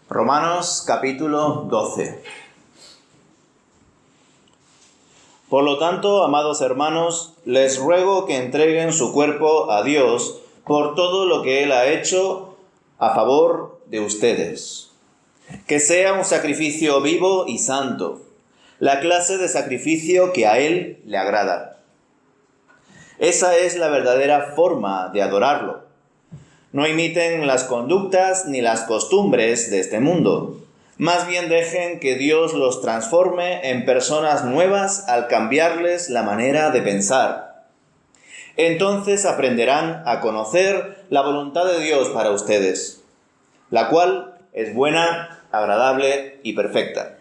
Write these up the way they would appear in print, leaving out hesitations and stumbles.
Romanos capítulo 12. Por lo tanto, amados hermanos, les ruego que entreguen su cuerpo a Dios por todo lo que Él ha hecho a favor de ustedes. Que sea un sacrificio vivo y santo, la clase de sacrificio que a Él le agrada. Esa es la verdadera forma de adorarlo. No imiten las conductas ni las costumbres de este mundo. Más bien dejen que Dios los transforme en personas nuevas al cambiarles la manera de pensar. Entonces aprenderán a conocer la voluntad de Dios para ustedes, la cual es buena, agradable y perfecta.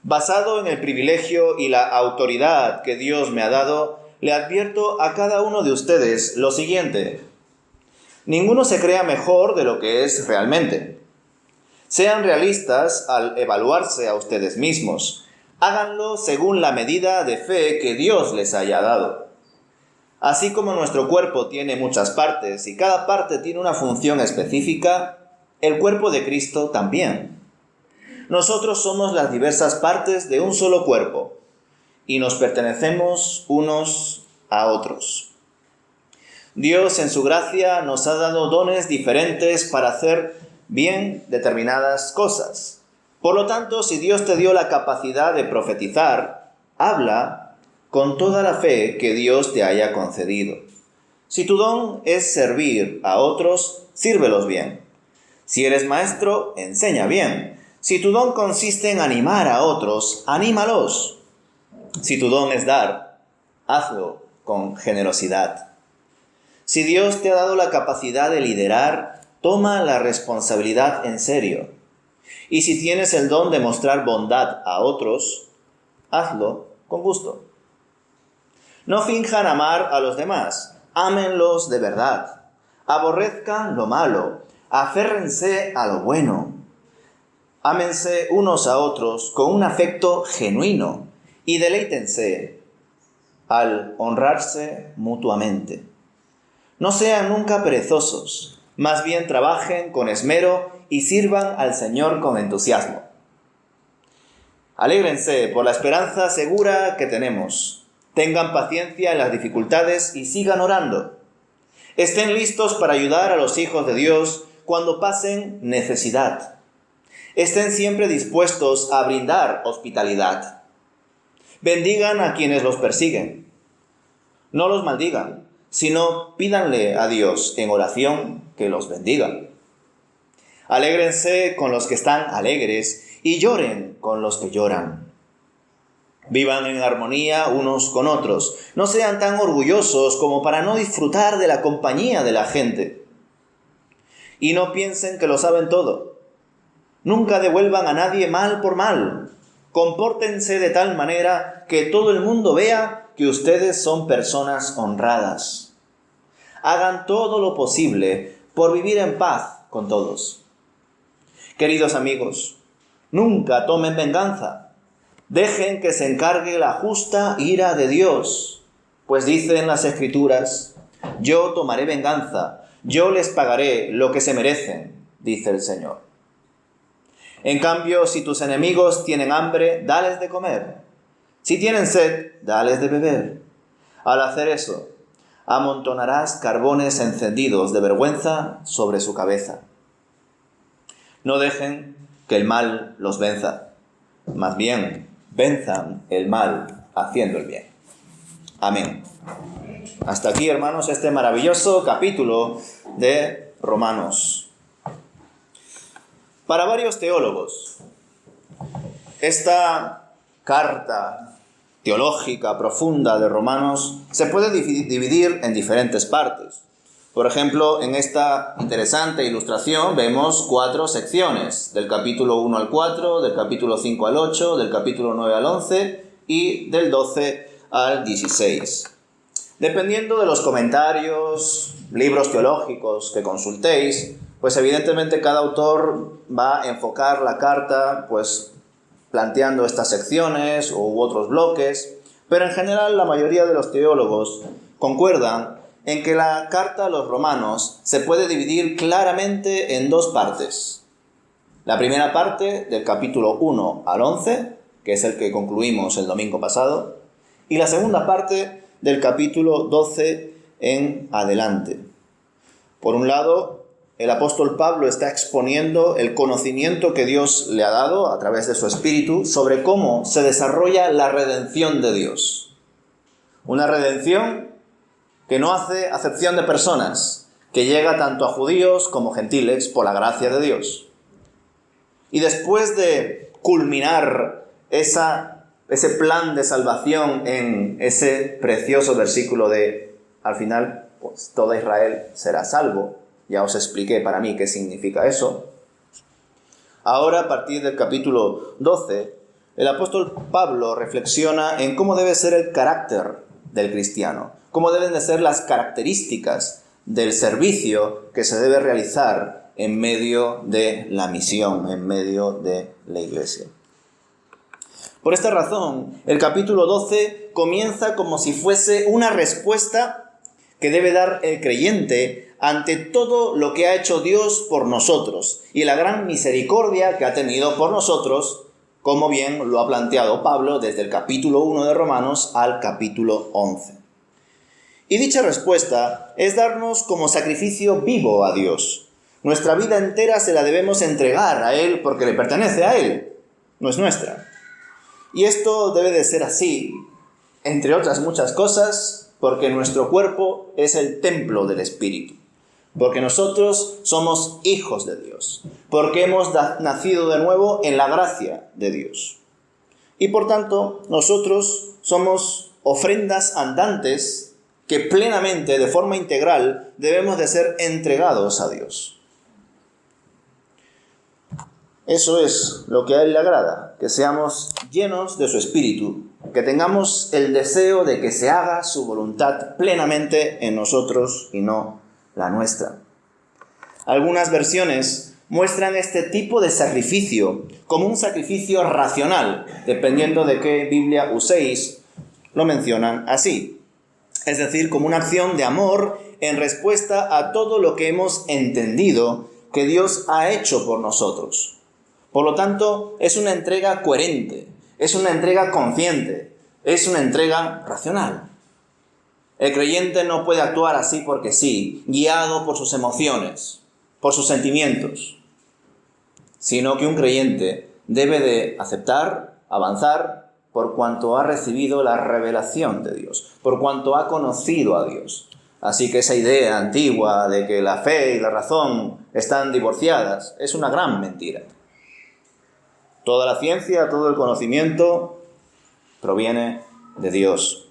Basado en el privilegio y la autoridad que Dios me ha dado, le advierto a cada uno de ustedes lo siguiente: ninguno se crea mejor de lo que es realmente. Sean realistas al evaluarse a ustedes mismos. Háganlo según la medida de fe que Dios les haya dado. Así como nuestro cuerpo tiene muchas partes y cada parte tiene una función específica, el cuerpo de Cristo también. Nosotros somos las diversas partes de un solo cuerpo y nos pertenecemos unos a otros. Dios en su gracia nos ha dado dones diferentes para hacer bien determinadas cosas. Por lo tanto, si Dios te dio la capacidad de profetizar, habla con toda la fe que Dios te haya concedido. Si tu don es servir a otros, sírvelos bien. Si eres maestro, enseña bien. Si tu don consiste en animar a otros, anímalos. Si tu don es dar, hazlo con generosidad. Si Dios te ha dado la capacidad de liderar, toma la responsabilidad en serio. Y si tienes el don de mostrar bondad a otros, hazlo con gusto. No finjan amar a los demás, ámenlos de verdad. Aborrezcan lo malo, aférrense a lo bueno. Ámense unos a otros con un afecto genuino y deleítense al honrarse mutuamente. No sean nunca perezosos, más bien trabajen con esmero y sirvan al Señor con entusiasmo. Alégrense por la esperanza segura que tenemos. Tengan paciencia en las dificultades y sigan orando. Estén listos para ayudar a los hijos de Dios cuando pasen necesidad. Estén siempre dispuestos a brindar hospitalidad. Bendigan a quienes los persiguen. No los maldigan, sino pídanle a Dios en oración que los bendiga. Alégrense con los que están alegres y lloren con los que lloran. Vivan en armonía unos con otros. No sean tan orgullosos como para no disfrutar de la compañía de la gente. Y no piensen que lo saben todo. Nunca devuelvan a nadie mal por mal. Compórtense de tal manera que todo el mundo vea que ustedes son personas honradas. Hagan todo lo posible por vivir en paz con todos. Queridos amigos, nunca tomen venganza. Dejen que se encargue la justa ira de Dios, pues dicen las Escrituras: yo tomaré venganza, yo les pagaré lo que se merecen, dice el Señor. En cambio, si tus enemigos tienen hambre, dales de comer. Si tienen sed, dales de beber. Al hacer eso, amontonarás carbones encendidos de vergüenza sobre su cabeza. No dejen que el mal los venza. Más bien, venzan el mal haciendo el bien. Amén. Hasta aquí, hermanos, este maravilloso capítulo de Romanos. Para varios teólogos, esta carta teológica profunda de Romanos se puede dividir en diferentes partes. Por ejemplo, en esta interesante ilustración vemos 4 secciones, del capítulo 1 al 4, del capítulo 5 al 8, del capítulo 9 al 11 y del 12 al 16. Dependiendo de los comentarios, libros teológicos que consultéis, pues evidentemente cada autor va a enfocar la carta pues planteando estas secciones u otros bloques, pero en general la mayoría de los teólogos concuerdan en que la carta a los romanos se puede dividir claramente en 2 partes. La primera parte del capítulo 1 al 11, que es el que concluimos el domingo pasado, y la segunda parte del capítulo 12 en adelante. Por un lado, el apóstol Pablo está exponiendo el conocimiento que Dios le ha dado a través de su Espíritu sobre cómo se desarrolla la redención de Dios. Una redención que no hace acepción de personas, que llega tanto a judíos como gentiles por la gracia de Dios. Y después de culminar ese plan de salvación en ese precioso versículo de, al final, pues todo Israel será salvo. Ya os expliqué para mí qué significa eso. Ahora, a partir del capítulo 12, el apóstol Pablo reflexiona en cómo debe ser el carácter del cristiano, cómo deben de ser las características del servicio que se debe realizar en medio de la misión, en medio de la iglesia. Por esta razón, el capítulo 12 comienza como si fuese una respuesta que debe dar el creyente ante todo lo que ha hecho Dios por nosotros y la gran misericordia que ha tenido por nosotros, como bien lo ha planteado Pablo desde el capítulo 1 de Romanos al capítulo 11. Y dicha respuesta es darnos como sacrificio vivo a Dios. Nuestra vida entera se la debemos entregar a Él porque le pertenece a Él, no es nuestra. Y esto debe de ser así, entre otras muchas cosas, porque nuestro cuerpo es el templo del Espíritu, porque nosotros somos hijos de Dios, porque hemos nacido de nuevo en la gracia de Dios. Y por tanto, nosotros somos ofrendas andantes que plenamente, de forma integral, debemos de ser entregados a Dios. Eso es lo que a Él le agrada, que seamos llenos de su Espíritu, que tengamos el deseo de que se haga su voluntad plenamente en nosotros y no la nuestra. Algunas versiones muestran este tipo de sacrificio como un sacrificio racional, dependiendo de qué Biblia uséis, lo mencionan así. Es decir, como una acción de amor en respuesta a todo lo que hemos entendido que Dios ha hecho por nosotros. Por lo tanto, es una entrega coherente, es una entrega consciente, es una entrega racional. El creyente no puede actuar así porque sí, guiado por sus emociones, por sus sentimientos, sino que un creyente debe de aceptar, avanzar, por cuanto ha recibido la revelación de Dios, por cuanto ha conocido a Dios. Así que esa idea antigua de que la fe y la razón están divorciadas es una gran mentira. Toda la ciencia, todo el conocimiento proviene de Dios.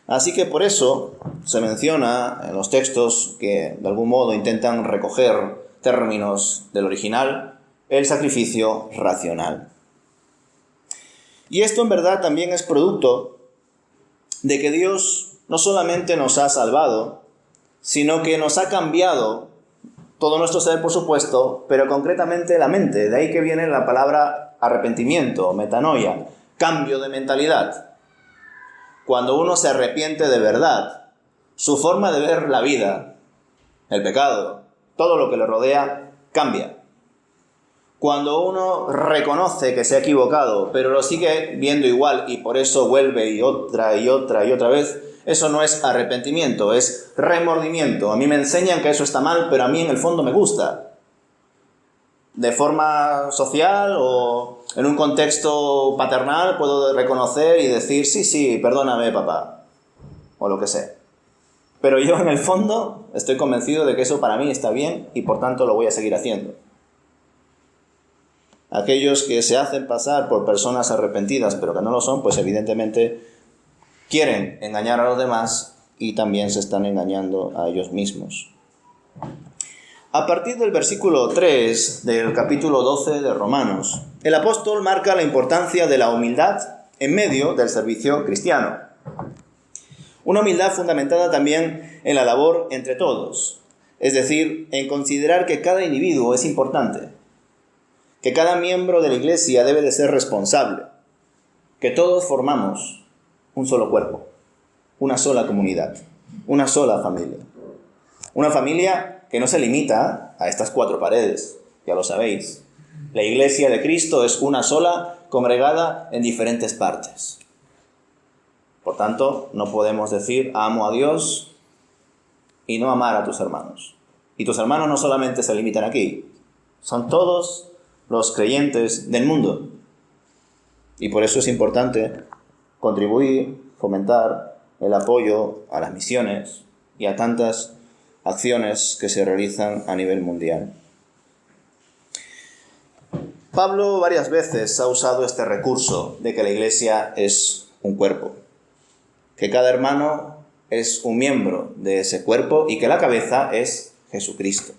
Así que por eso se menciona en los textos que de algún modo intentan recoger términos del original, el sacrificio racional. Y esto en verdad también es producto de que Dios no solamente nos ha salvado, sino que nos ha cambiado todo nuestro ser, por supuesto, pero concretamente la mente. De ahí que viene la palabra arrepentimiento, metanoia, cambio de mentalidad. Cuando uno se arrepiente de verdad, su forma de ver la vida, el pecado, todo lo que le rodea, cambia. Cuando uno reconoce que se ha equivocado, pero lo sigue viendo igual y por eso vuelve y otra vez, eso no es arrepentimiento, es remordimiento. A mí me enseñan que eso está mal, pero a mí en el fondo me gusta. De forma social o en un contexto paternal puedo reconocer y decir, sí, perdóname papá, o lo que sea. Pero yo en el fondo estoy convencido de que eso para mí está bien y por tanto lo voy a seguir haciendo. Aquellos que se hacen pasar por personas arrepentidas pero que no lo son, pues evidentemente quieren engañar a los demás y también se están engañando a ellos mismos. A partir del versículo 3 del capítulo 12 de Romanos, el apóstol marca la importancia de la humildad en medio del servicio cristiano. Una humildad fundamentada también en la labor entre todos, es decir, en considerar que cada individuo es importante, que cada miembro de la iglesia debe de ser responsable, que todos formamos un solo cuerpo, una sola comunidad, una sola familia. Una familia que no se limita a estas 4 paredes, ya lo sabéis. La Iglesia de Cristo es una sola, congregada en diferentes partes. Por tanto, no podemos decir amo a Dios y no amar a tus hermanos. Y tus hermanos no solamente se limitan aquí, son todos los creyentes del mundo. Y por eso es importante contribuir, fomentar el apoyo a las misiones y a tantas acciones que se realizan a nivel mundial. Pablo varias veces ha usado este recurso de que la Iglesia es un cuerpo, que cada hermano es un miembro de ese cuerpo y que la cabeza es Jesucristo.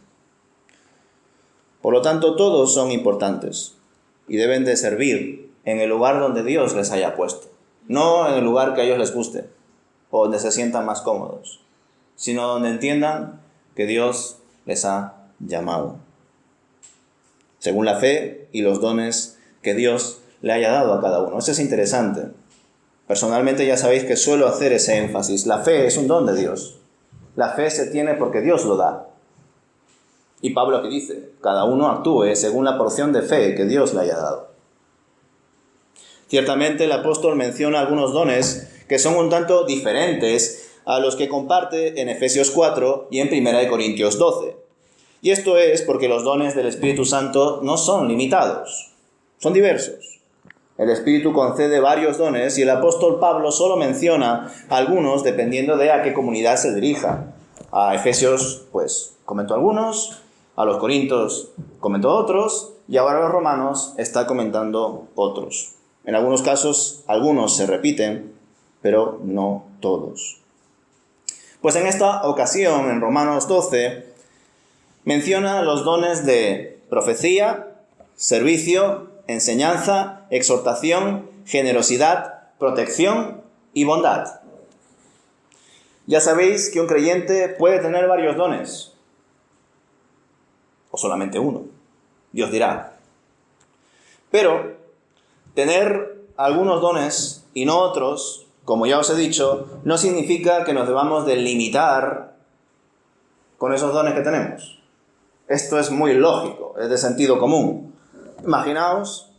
Por lo tanto, todos son importantes y deben de servir en el lugar donde Dios les haya puesto, no en el lugar que a ellos les guste o donde se sientan más cómodos, sino donde entiendan que Dios les ha llamado, según la fe y los dones que Dios le haya dado a cada uno. Eso es interesante. Personalmente ya sabéis que suelo hacer ese énfasis. La fe es un don de Dios. La fe se tiene porque Dios lo da. Y Pablo aquí dice, cada uno actúe según la porción de fe que Dios le haya dado. Ciertamente el apóstol menciona algunos dones que son un tanto diferentes a los que comparte en Efesios 4 y en 1 Corintios 12. Y esto es porque los dones del Espíritu Santo no son limitados, son diversos. El Espíritu concede varios dones y el apóstol Pablo solo menciona algunos dependiendo de a qué comunidad se dirija. A Efesios, pues, comentó algunos, a los Corintios comentó otros y ahora a los Romanos está comentando otros. En algunos casos, algunos se repiten, pero no todos. Pues en esta ocasión, en Romanos 12, menciona los dones de profecía, servicio, enseñanza, exhortación, generosidad, protección y bondad. Ya sabéis que un creyente puede tener varios dones, o solamente uno, Dios dirá. Pero tener algunos dones y no otros, como ya os he dicho, no significa que nos debamos de limitar con esos dones que tenemos. Esto es muy lógico, es de sentido común. Imaginaos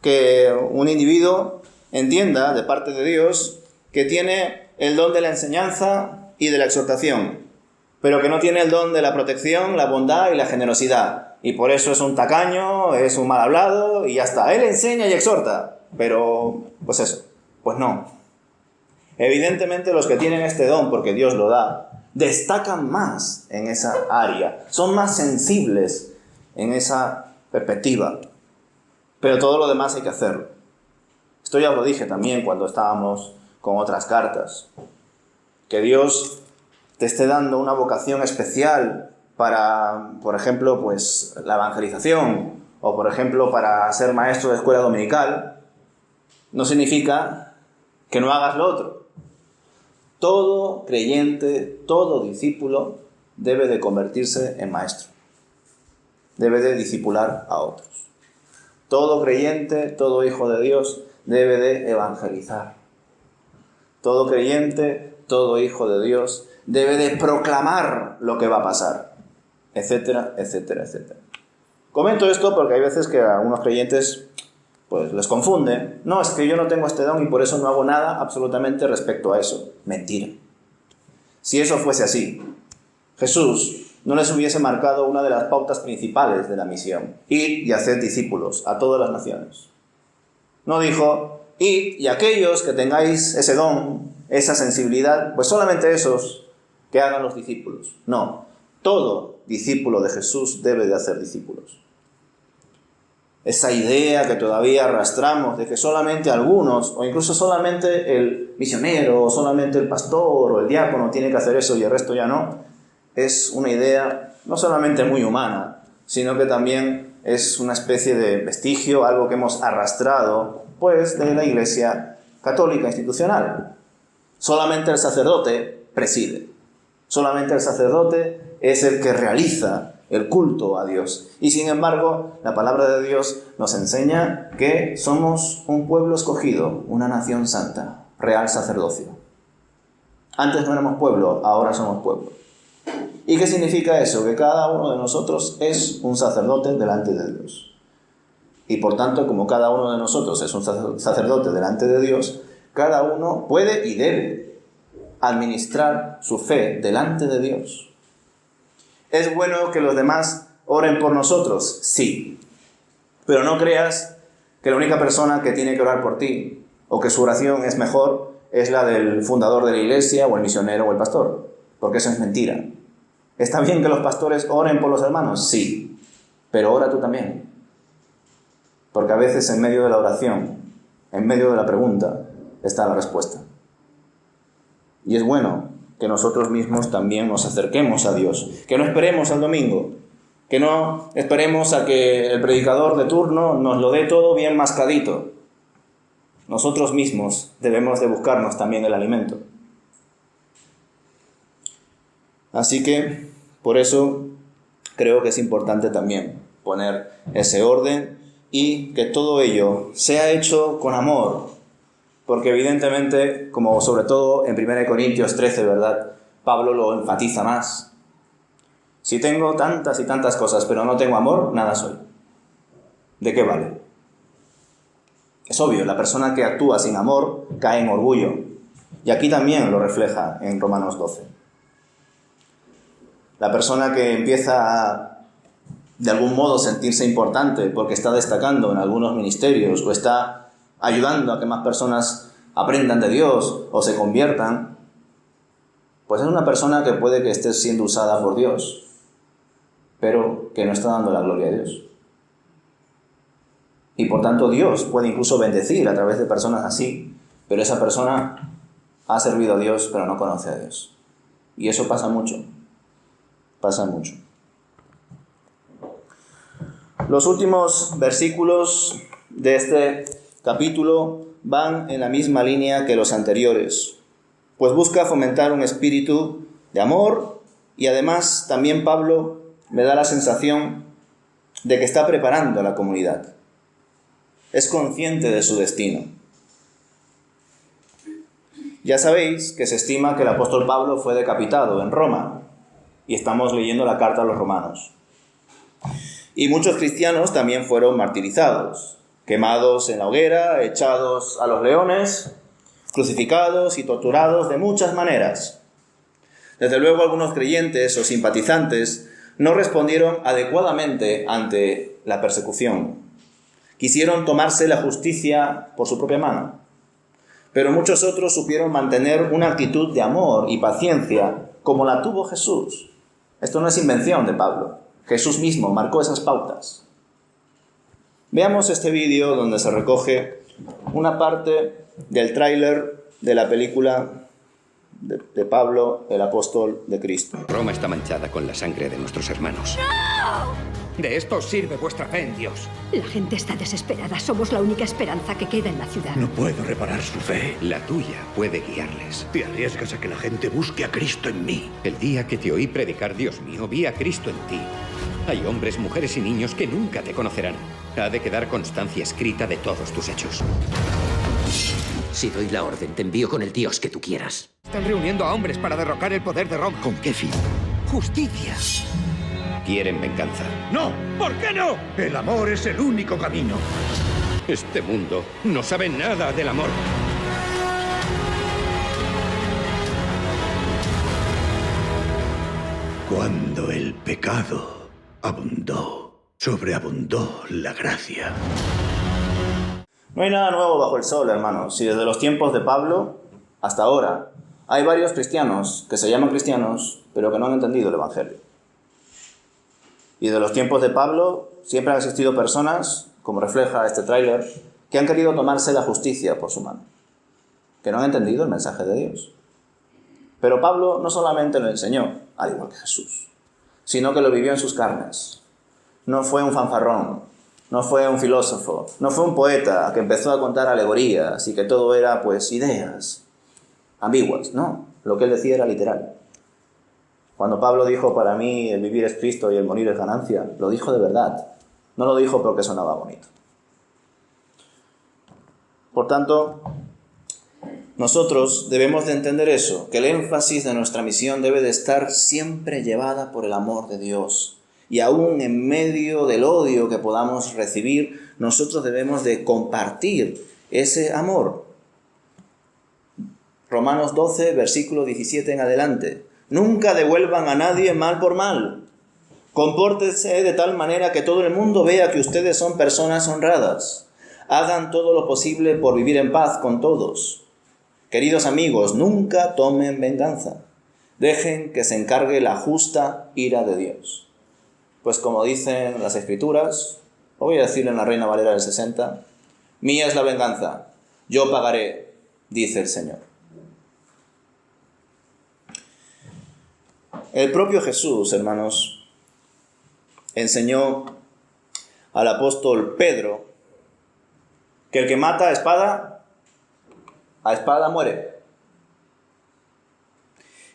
que un individuo entienda de parte de Dios que tiene el don de la enseñanza y de la exhortación, pero que no tiene el don de la protección, la bondad y la generosidad. Y por eso es un tacaño, es un mal hablado y ya está. Él enseña y exhorta, pero pues eso, pues no. Evidentemente los que tienen este don, porque Dios lo da, destacan más en esa área, son más sensibles en esa perspectiva. Pero todo lo demás hay que hacerlo. Esto ya os lo dije también cuando estábamos con otras cartas. Que Dios te esté dando una vocación especial para, por ejemplo, pues la evangelización, o por ejemplo para ser maestro de escuela dominical, no significa que no hagas lo otro. Todo creyente, todo discípulo debe de convertirse en maestro. Debe de discipular a otros. Todo creyente, todo hijo de Dios debe de evangelizar. Todo creyente, todo hijo de Dios debe de proclamar lo que va a pasar, etcétera, etcétera, etcétera. Comento esto porque hay veces que a algunos creyentes pues les confunde. No, es que yo no tengo este don y por eso no hago nada absolutamente respecto a eso. Mentira. Si eso fuese así, Jesús no les hubiese marcado una de las pautas principales de la misión: id y haced discípulos a todas las naciones. No dijo, id y aquellos que tengáis ese don, esa sensibilidad, pues solamente esos que hagan los discípulos. No, todo discípulo de Jesús debe de hacer discípulos. Esa idea que todavía arrastramos de que solamente algunos, o incluso solamente el misionero, o solamente el pastor, o el diácono tiene que hacer eso y el resto ya no, es una idea no solamente muy humana, sino que también es una especie de vestigio, algo que hemos arrastrado, pues, de la Iglesia católica institucional. Solamente el sacerdote preside. Solamente el sacerdote es el que realiza el culto a Dios. Y sin embargo, la palabra de Dios nos enseña que somos un pueblo escogido, una nación santa, real sacerdocio. Antes no éramos pueblo, ahora somos pueblo. ¿Y qué significa eso? Que cada uno de nosotros es un sacerdote delante de Dios. Y por tanto, como cada uno de nosotros es un sacerdote delante de Dios, cada uno puede y debe administrar su fe delante de Dios. ¿Es bueno que los demás oren por nosotros? Sí. Pero no creas que la única persona que tiene que orar por ti, o que su oración es mejor, es la del fundador de la iglesia, o el misionero, o el pastor. Porque eso es mentira. ¿Está bien que los pastores oren por los hermanos? Sí. Pero ora tú también. Porque a veces en medio de la oración, en medio de la pregunta, está la respuesta. Y es bueno que nosotros mismos también nos acerquemos a Dios. Que no esperemos al domingo. Que no esperemos a que el predicador de turno nos lo dé todo bien mascadito. Nosotros mismos debemos de buscarnos también el alimento. Así que, por eso, creo que es importante también poner ese orden y que todo ello sea hecho con amor. Porque evidentemente, como sobre todo en 1 Corintios 13, ¿verdad? Pablo lo enfatiza más. Si tengo tantas y tantas cosas, pero no tengo amor, nada soy. ¿De qué vale? Es obvio, la persona que actúa sin amor cae en orgullo. Y aquí también lo refleja en Romanos 12. La persona que empieza a, de algún modo, sentirse importante porque está destacando en algunos ministerios o está ayudando a que más personas aprendan de Dios o se conviertan, pues es una persona que puede que esté siendo usada por Dios, pero que no está dando la gloria a Dios. Y por tanto Dios puede incluso bendecir a través de personas así, pero esa persona ha servido a Dios pero no conoce a Dios. Y eso pasa mucho. Pasa mucho. Los últimos versículos de este capítulo van en la misma línea que los anteriores, pues busca fomentar un espíritu de amor y además también Pablo me da la sensación de que está preparando a la comunidad. Es consciente de su destino. Ya sabéis que se estima que el apóstol Pablo fue decapitado en Roma y estamos leyendo la carta a los romanos. Y muchos cristianos también fueron martirizados, quemados en la hoguera, echados a los leones, crucificados y torturados de muchas maneras. Desde luego algunos creyentes o simpatizantes no respondieron adecuadamente ante la persecución. Quisieron tomarse la justicia por su propia mano. Pero muchos otros supieron mantener una actitud de amor y paciencia como la tuvo Jesús. Esto no es invención de Pablo. Jesús mismo marcó esas pautas. Veamos este vídeo donde se recoge una parte del tráiler de la película de Pablo, el apóstol de Cristo. Roma está manchada con la sangre de nuestros hermanos. ¡No! De esto sirve vuestra fe en Dios. La gente está desesperada. Somos la única esperanza que queda en la ciudad. No puedo reparar su fe. La tuya puede guiarles. Te arriesgas a que la gente busque a Cristo en mí. El día que te oí predicar, Dios mío, vi a Cristo en ti. Hay hombres, mujeres y niños que nunca te conocerán. Ha de quedar constancia escrita de todos tus hechos. Si doy la orden, te envío con el Dios que tú quieras. Están reuniendo a hombres para derrocar el poder de Roma. ¿Con qué fin? Justicia. Quieren venganza. ¡No! ¿Por qué no? El amor es el único camino. Este mundo no sabe nada del amor. Cuando el pecado abundó, sobreabundó la gracia. No hay nada nuevo bajo el sol, hermanos. Si desde los tiempos de Pablo hasta ahora hay varios cristianos que se llaman cristianos, pero que no han entendido el Evangelio. Y de los tiempos de Pablo siempre han existido personas, como refleja este tráiler, que han querido tomarse la justicia por su mano, que no han entendido el mensaje de Dios. Pero Pablo no solamente lo enseñó, al igual que Jesús, sino que lo vivió en sus carnes. No fue un fanfarrón, no fue un filósofo, no fue un poeta que empezó a contar alegorías y que todo era, pues, ideas ambiguas. No, lo que él decía era literal. Cuando Pablo dijo, para mí el vivir es Cristo y el morir es ganancia, lo dijo de verdad. No lo dijo porque sonaba bonito. Por tanto, Nosotros debemos de entender eso, que el énfasis de nuestra misión debe de estar siempre llevada por el amor de Dios. Y aún en medio del odio que podamos recibir, nosotros debemos de compartir ese amor. Romanos 12, versículo 17 en adelante. Nunca devuelvan a nadie mal por mal. Compórtense de tal manera que todo el mundo vea que ustedes son personas honradas. Hagan todo lo posible por vivir en paz con todos. Queridos amigos, nunca tomen venganza. Dejen que se encargue la justa ira de Dios. Pues como dicen las Escrituras, lo voy a decir en la Reina Valera del 60, mía es la venganza, yo pagaré, dice el Señor. El propio Jesús, hermanos, enseñó al apóstol Pedro que el que mata a espada muere.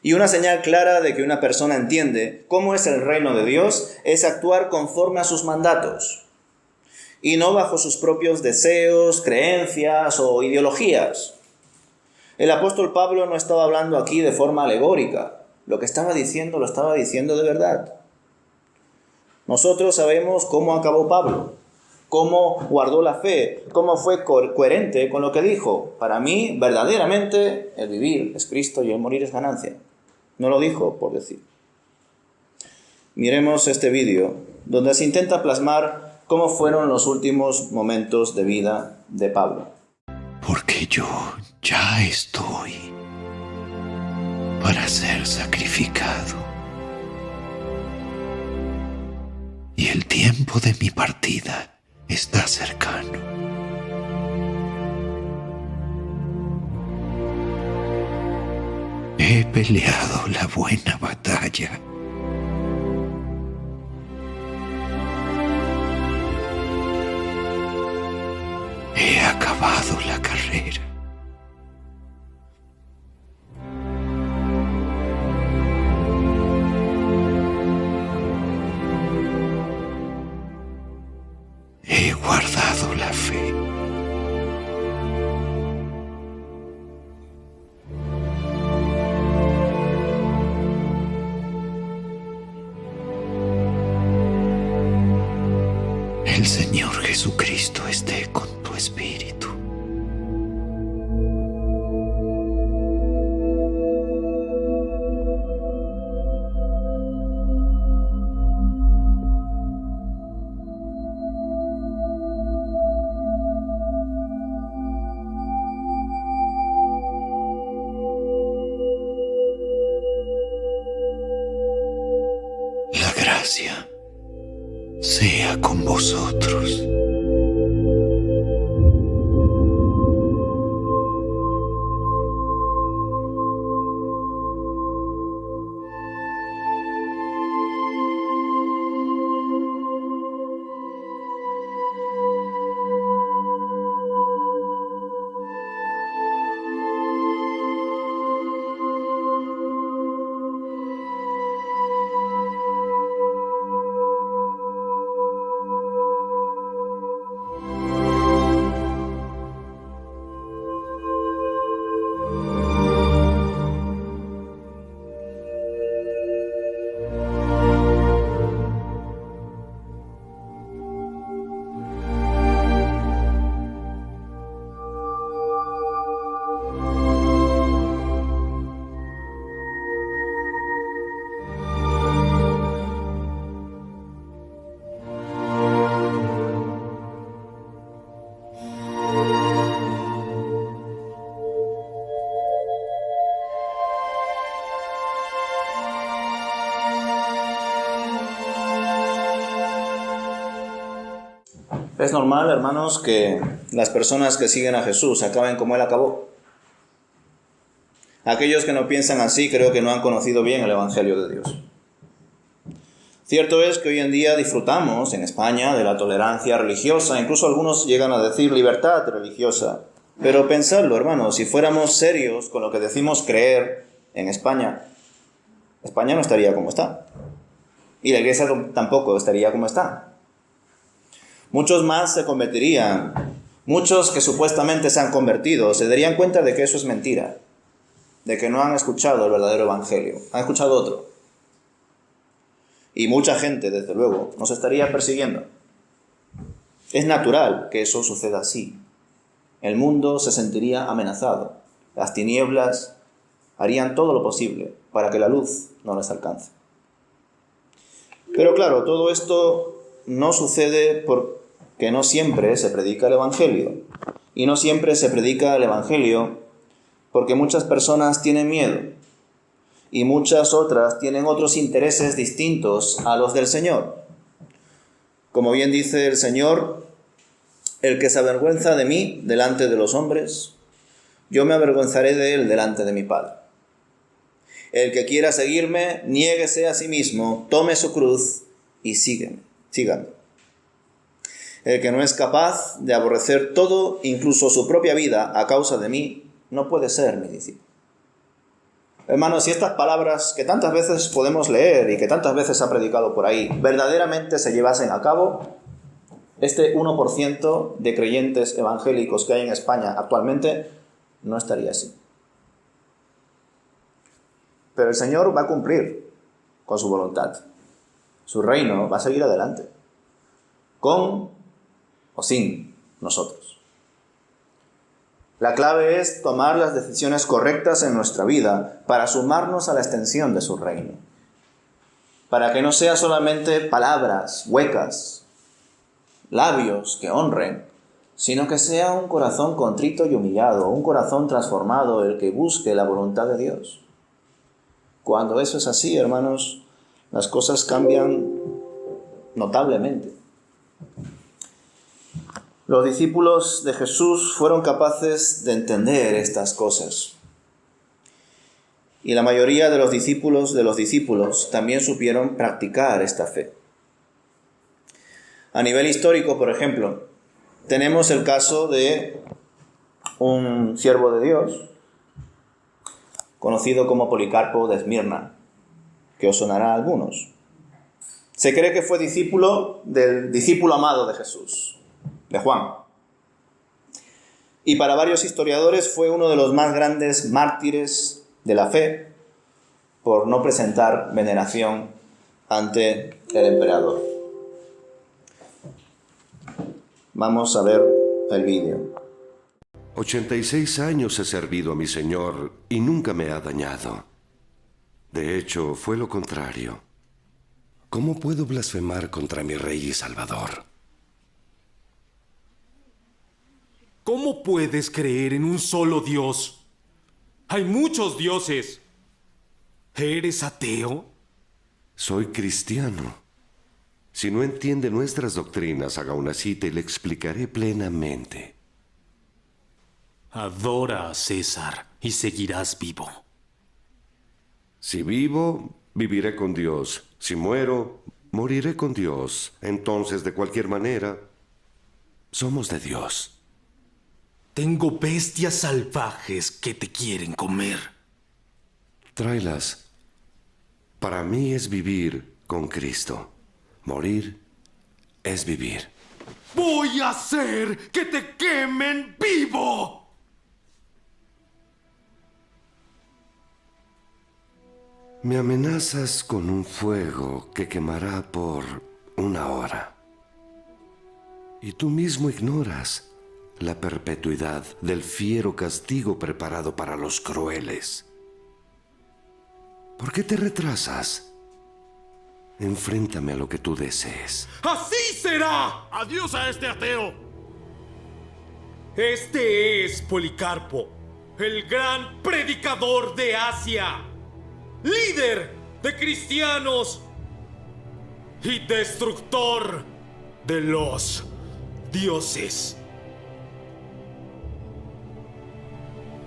Y una señal clara de que una persona entiende cómo es el reino de Dios es actuar conforme a sus mandatos y no bajo sus propios deseos, creencias o ideologías. El apóstol Pablo no estaba hablando aquí de forma alegórica. Lo que estaba diciendo lo estaba diciendo de verdad. Nosotros sabemos cómo acabó Pablo, cómo guardó la fe, cómo fue coherente con lo que dijo. Para mí, verdaderamente, el vivir es Cristo y el morir es ganancia. No lo dijo por decir. Miremos este vídeo, donde se intenta plasmar cómo fueron los últimos momentos de vida de Pablo. Porque yo ya estoy para ser sacrificado. Y el tiempo de mi partida está cercano. He peleado la buena batalla. He acabado la carrera. He guardado la fe. El Señor Jesucristo esté con tu espíritu. La gracia sea con vosotros. Es normal, hermanos, que las personas que siguen a Jesús acaben como Él acabó. Aquellos que no piensan así creo que no han conocido bien el Evangelio de Dios. Cierto es que hoy en día disfrutamos en España de la tolerancia religiosa, incluso algunos llegan a decir libertad religiosa. Pero pensadlo, hermanos, si fuéramos serios con lo que decimos creer en España, España no estaría como está. Y la Iglesia tampoco estaría como está. Muchos más se convertirían, Muchos que supuestamente se han convertido se darían cuenta de que eso es mentira, de que no han escuchado el verdadero evangelio, han escuchado otro. Y mucha gente, desde luego, nos estaría persiguiendo. Es natural que eso suceda así. El mundo se sentiría amenazado. Las tinieblas harían todo lo posible para que la luz no les alcance. Pero claro, todo esto no sucede porque no siempre se predica el evangelio. Y no siempre se predica el evangelio porque muchas personas tienen miedo. Y muchas otras tienen otros intereses distintos a los del Señor. Como bien dice el Señor, el que se avergüenza de mí delante de los hombres, yo me avergonzaré de él delante de mi Padre. El que quiera seguirme, niéguese a sí mismo, tome su cruz y sígame. El que no es capaz de aborrecer todo, incluso su propia vida, a causa de mí, no puede ser mi discípulo. Hermanos, si estas palabras que tantas veces podemos leer y que tantas veces se ha predicado por ahí, verdaderamente se llevasen a cabo, este 1% de creyentes evangélicos que hay en España actualmente no estaría así. Pero el Señor va a cumplir con su voluntad. Su reino va a seguir adelante, con o sin nosotros. La clave es tomar las decisiones correctas en nuestra vida para sumarnos a la extensión de su reino. Para que no sea solamente palabras huecas, labios que honren, sino que sea un corazón contrito y humillado, un corazón transformado, el que busque la voluntad de Dios. Cuando eso es así, hermanos, las cosas cambian notablemente. Los discípulos de Jesús fueron capaces de entender estas cosas. Y la mayoría de los discípulos también supieron practicar esta fe. A nivel histórico, por ejemplo, tenemos el caso de un siervo de Dios, conocido como Policarpo de Esmirna, que os sonará a algunos. Se cree que fue discípulo del discípulo amado de Jesús, de Juan. Y para varios historiadores fue uno de los más grandes mártires de la fe por no presentar veneración ante el emperador. Vamos a ver el vídeo. 86 años he servido a mi Señor y nunca me ha dañado. De hecho, fue lo contrario. ¿Cómo puedo blasfemar contra mi Rey y Salvador? ¿Cómo puedes creer en un solo Dios? Hay muchos dioses. ¿Eres ateo? Soy cristiano. Si no entiende nuestras doctrinas, haga una cita y le explicaré plenamente. Adora a César y seguirás vivo. Si vivo, viviré con Dios. Si muero, moriré con Dios. Entonces, de cualquier manera, somos de Dios. Tengo bestias salvajes que te quieren comer. Tráelas. Para mí es vivir con Cristo. Morir es vivir. ¡Voy a hacer que te quemen vivo! Me amenazas con un fuego que quemará por 1 hora. Y tú mismo ignoras la perpetuidad del fiero castigo preparado para los crueles. ¿Por qué te retrasas? Enfréntame a lo que tú desees. ¡Así será! ¡Adiós a este ateo! Este es Policarpo, el gran predicador de Asia, líder de cristianos y destructor de los dioses.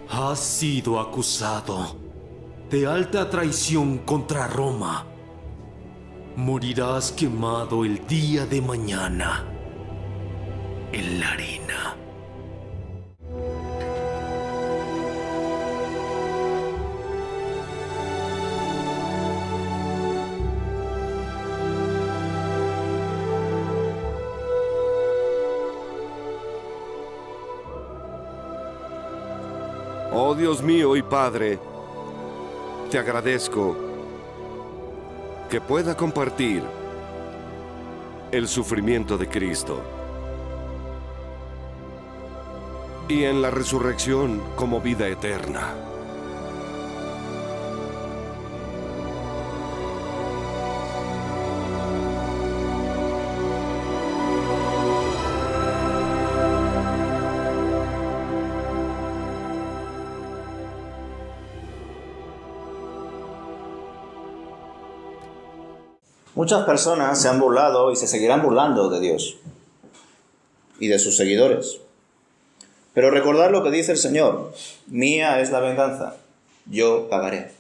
Has sido acusado de alta traición contra Roma. Morirás quemado el día de mañana en la arena. Oh Dios mío y Padre, te agradezco que pueda compartir el sufrimiento de Cristo y en la resurrección como vida eterna. Muchas personas se han burlado y se seguirán burlando de Dios y de sus seguidores. Pero recordad lo que dice el Señor: mía es la venganza, yo pagaré.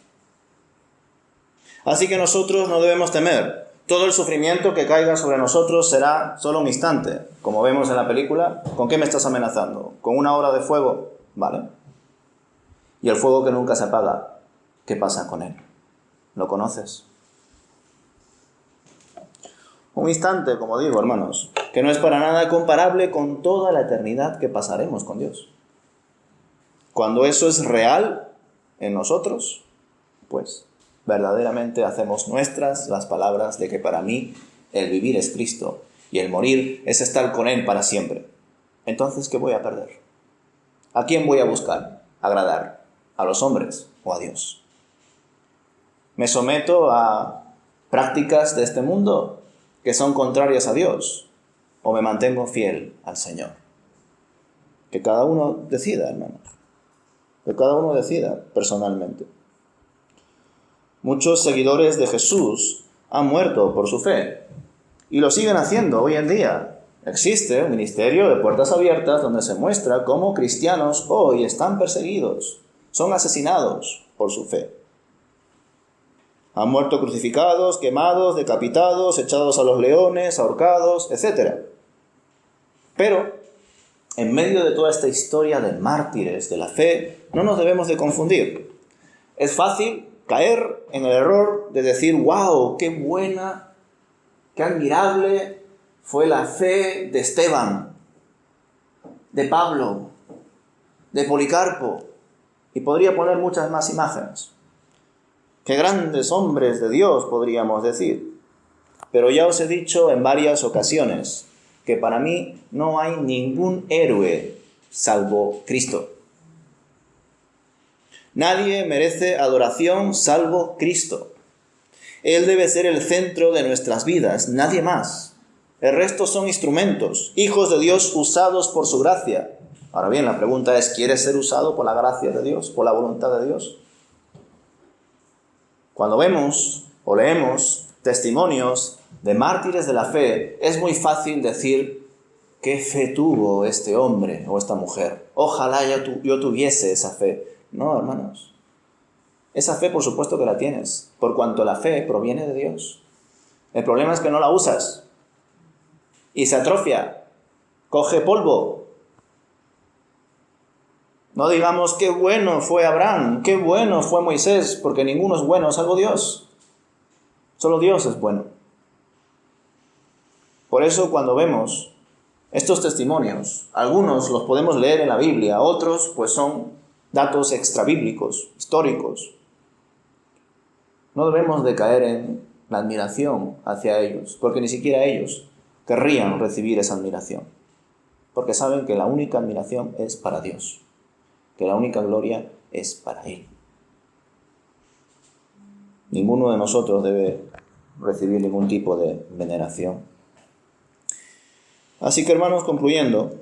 Así que nosotros no debemos temer. Todo el sufrimiento que caiga sobre nosotros será solo un instante. Como vemos en la película, ¿con qué me estás amenazando? ¿Con una hora de fuego? Vale. Y el fuego que nunca se apaga, ¿qué pasa con él? ¿Lo conoces? Un instante, como digo, hermanos, que no es para nada comparable con toda la eternidad que pasaremos con Dios. Cuando eso es real en nosotros, pues verdaderamente hacemos nuestras las palabras de que para mí el vivir es Cristo y el morir es estar con Él para siempre. Entonces, ¿qué voy a perder? ¿A quién voy a buscar? ¿Agradar? ¿A los hombres o a Dios? ¿Me someto a prácticas de este mundo que son contrarias a Dios, o me mantengo fiel al Señor? Que cada uno decida, hermanos. Que cada uno decida personalmente. Muchos seguidores de Jesús han muerto por su fe y lo siguen haciendo hoy en día. Existe un ministerio de puertas abiertas donde se muestra cómo cristianos hoy están perseguidos, son asesinados por su fe. Han muerto crucificados, quemados, decapitados, echados a los leones, ahorcados, etc. Pero, en medio de toda esta historia de mártires de la fe, no nos debemos de confundir. Es fácil caer en el error de decir: ¡wow! ¡Qué buena, qué admirable fue la fe de Esteban, de Pablo, de Policarpo! Y podría poner muchas más imágenes. ¡Qué grandes hombres de Dios!, podríamos decir. Pero ya os he dicho en varias ocasiones que para mí no hay ningún héroe salvo Cristo. Nadie merece adoración salvo Cristo. Él debe ser el centro de nuestras vidas, nadie más. El resto son instrumentos, hijos de Dios usados por su gracia. Ahora bien, la pregunta es: ¿quieres ser usado por la gracia de Dios, por la voluntad de Dios? Cuando vemos o leemos testimonios de mártires de la fe, es muy fácil decir: ¿qué fe tuvo este hombre o esta mujer? Ojalá yo tuviese esa fe. No, hermanos. Esa fe, por supuesto que la tienes, por cuanto la fe proviene de Dios. El problema es que no la usas y se atrofia, coge polvo. No digamos: qué bueno fue Abraham, qué bueno fue Moisés, porque ninguno es bueno salvo Dios. Solo Dios es bueno. Por eso, cuando vemos estos testimonios, algunos los podemos leer en la Biblia, otros pues son datos extrabíblicos, históricos. No debemos de caer en la admiración hacia ellos, porque ni siquiera ellos querrían recibir esa admiración, porque saben que la única admiración es para Dios, que la única gloria es para Él. Ninguno de nosotros debe recibir ningún tipo de veneración. Así que, hermanos, concluyendo,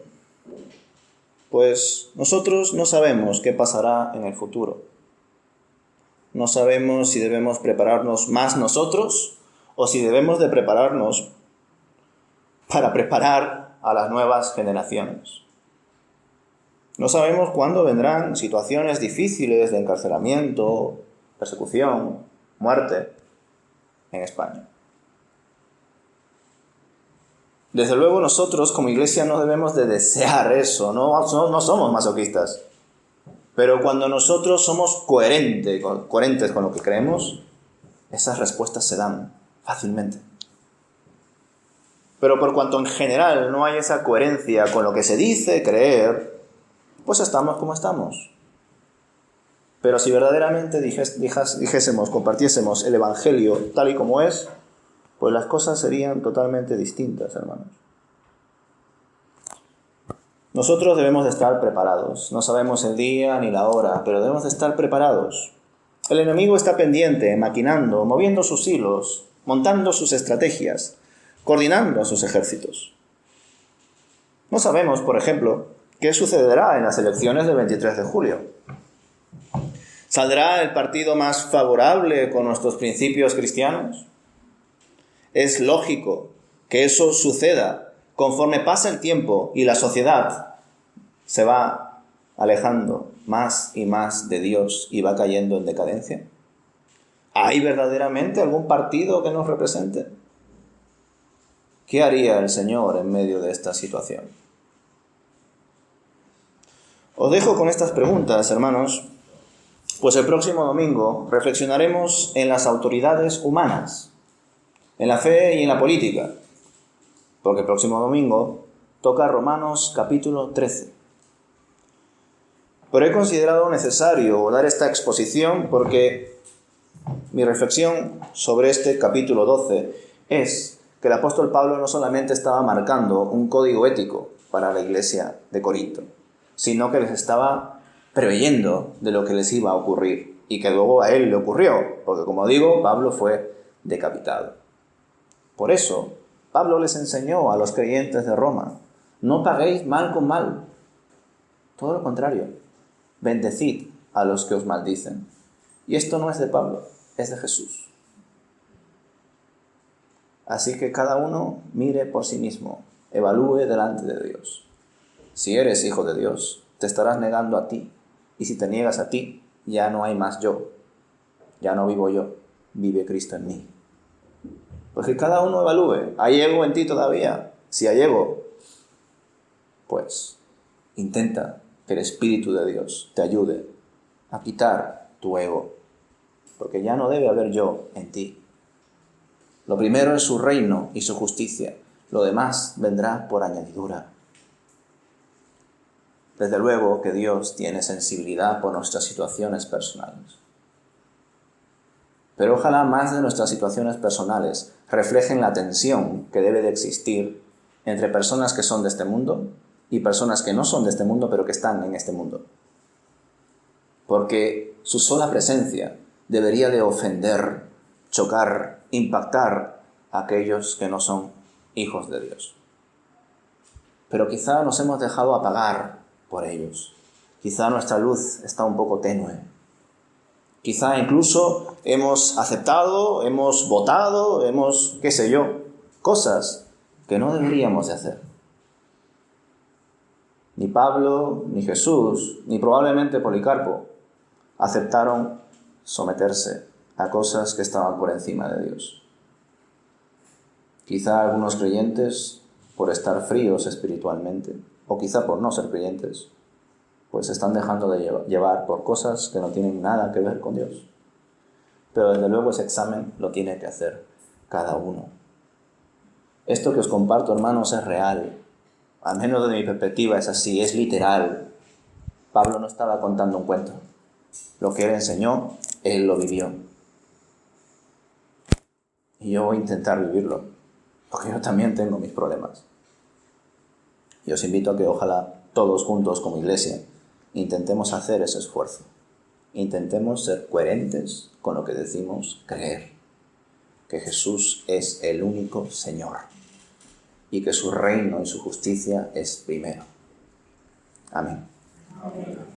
pues nosotros no sabemos qué pasará en el futuro. No sabemos si debemos prepararnos más nosotros o si debemos de prepararnos para preparar a las nuevas generaciones. No sabemos cuándo vendrán situaciones difíciles de encarcelamiento, persecución, muerte en España. Desde luego nosotros como iglesia no debemos de desear eso, no somos masoquistas. Pero cuando nosotros somos coherentes con lo que creemos, esas respuestas se dan fácilmente. Pero por cuanto en general no hay esa coherencia con lo que se dice creer, pues estamos como estamos. Pero si verdaderamente compartiésemos el Evangelio tal y como es, pues las cosas serían totalmente distintas, hermanos. Nosotros debemos de estar preparados. No sabemos el día ni la hora, pero debemos de estar preparados. El enemigo está pendiente, maquinando, moviendo sus hilos, montando sus estrategias, coordinando a sus ejércitos. No sabemos, por ejemplo, qué sucederá en las elecciones del 23 de julio. ¿Saldrá el partido más favorable con nuestros principios cristianos? Es lógico que eso suceda conforme pasa el tiempo y la sociedad se va alejando más y más de Dios y va cayendo en decadencia. ¿Hay verdaderamente algún partido que nos represente? ¿Qué haría el Señor en medio de esta situación? Os dejo con estas preguntas, hermanos, pues el próximo domingo reflexionaremos en las autoridades humanas, en la fe y en la política, porque el próximo domingo toca Romanos capítulo 13. Pero he considerado necesario dar esta exposición porque mi reflexión sobre este capítulo 12 es que el apóstol Pablo no solamente estaba marcando un código ético para la iglesia de Corinto, sino que les estaba preveyendo de lo que les iba a ocurrir y que luego a él le ocurrió, porque como digo, Pablo fue decapitado. Por eso, Pablo les enseñó a los creyentes de Roma: no paguéis mal con mal, todo lo contrario, bendecid a los que os maldicen. Y esto no es de Pablo, es de Jesús. Así que cada uno mire por sí mismo, evalúe delante de Dios. Si eres hijo de Dios, te estarás negando a ti. Y si te niegas a ti, ya no hay más yo. Ya no vivo yo, vive Cristo en mí. Pues que cada uno evalúe. ¿Hay ego en ti todavía? Si hay ego, pues intenta que el Espíritu de Dios te ayude a quitar tu ego. Porque ya no debe haber yo en ti. Lo primero es su reino y su justicia. Lo demás vendrá por añadidura. Desde luego que Dios tiene sensibilidad por nuestras situaciones personales. Pero ojalá más de nuestras situaciones personales reflejen la tensión que debe de existir entre personas que son de este mundo y personas que no son de este mundo, pero que están en este mundo. Porque su sola presencia debería de ofender, chocar, impactar a aquellos que no son hijos de Dios. Pero quizá nos hemos dejado apagar por ellos. Quizá nuestra luz está un poco tenue. Quizá incluso hemos aceptado, hemos votado, qué sé yo, cosas que no deberíamos de hacer. Ni Pablo, ni Jesús, ni probablemente Policarpo aceptaron someterse a cosas que estaban por encima de Dios. Quizá algunos creyentes, por estar fríos espiritualmente, o quizá por no ser creyentes, pues se están dejando de llevar por cosas que no tienen nada que ver con Dios. Pero desde luego ese examen lo tiene que hacer cada uno. Esto que os comparto, hermanos, es real. Al menos desde mi perspectiva es así, es literal. Pablo no estaba contando un cuento. Lo que él enseñó, él lo vivió. Y yo voy a intentar vivirlo, porque yo también tengo mis problemas. Y os invito a que ojalá todos juntos como iglesia intentemos hacer ese esfuerzo. Intentemos ser coherentes con lo que decimos creer. Que Jesús es el único Señor. Y que su reino y su justicia es primero. Amén.